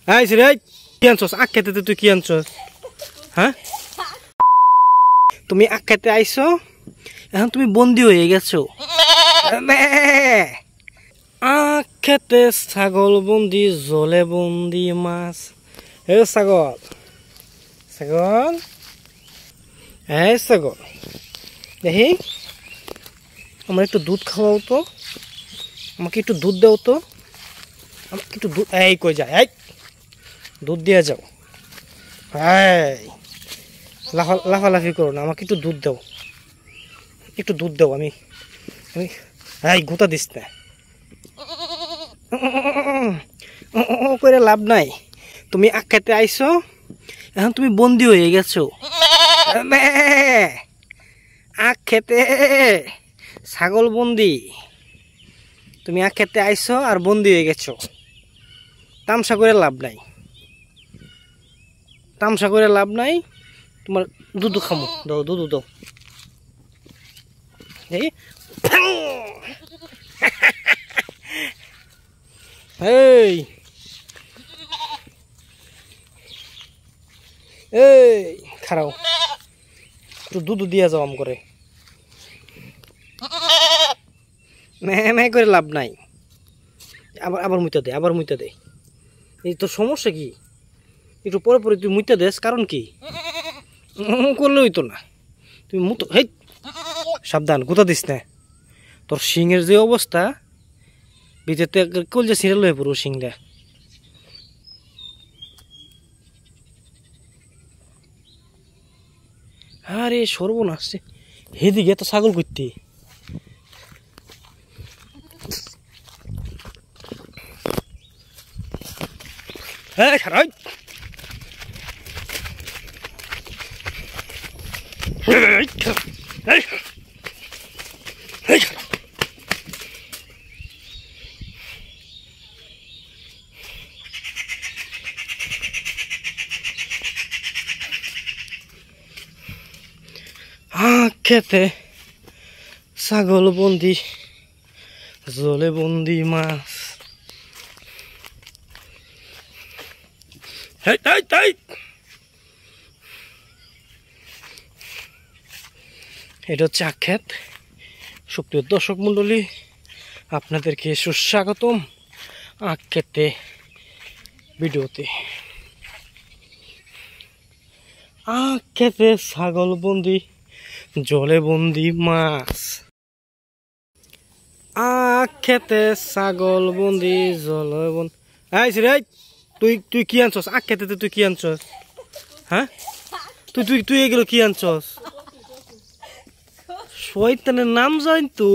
আইছি রে কি আনছস আখ খেতে তুই কি আনছস হ্যাঁ তুমি আখ খেতে আইছো এখন তুমি বন্দি হয়ে গেছো আখ খেতে ছাগল বন্দি জলে বন্দি মাছ এ ছাগল ছাগল এই ছাগল দেখি আমার একটু দুধ খাওয়াও তো আমাকে একটু দুধ দাও তো আমাকে একটু দুধ এই কই যায় এই দুধ দিয়ে যাও এই লাফালাফি করো না আমাকে একটু দুধ দাও আমি এই গোতা দিস না করে লাভ নাই তুমি আখ খেতে আইছো এখন তুমি বন্দি হয়ে গেছো আখ খেতে ছাগল বন্দি তুমি আখ খেতে আইছো আর বন্দি হয়ে গেছো তামসা করে লাভ নাই তোমার দুধ খামো দাও দুধ দাও এই এই খারাও একটু দুধ দিয়া যাও আম করে মে করে লাভ নাই আবার মুইতা দে এই তোর সমস্যা কি একটু পরে তুই মুইতা দেস কারণ কি করলে হইতো না তুমি মুতো হেই সাবধান গোতা দিস না তোর শিংয়ের যে অবস্থা ভিতরে কল যে সিরিয়াল হয়ে পড়ো শিংটা আরে সর্বনাশ হেদিকে তো ছাগল করতে হ্যাঁ খারাপ খেতে ছাগল বন্দি জলে বন্দি মাছ এটা হচ্ছে আখ ক্ষেত সুপ্রিয় দর্শক মন্ডলী আপনাদেরকে সুস্বাগতম আখ ক্ষেতে ভিডিওতে আখ খেতে ছাগল বন্দি জলে বন্দি মাছ আখ খেতে ছাগল বন্দি জলে বন্দি আইছি রে তুই কি আনছস আখ খেতে তুই কি আনছস হ্যাঁ তুই এগুলো কি আনছস শয়তানের নাম জান তো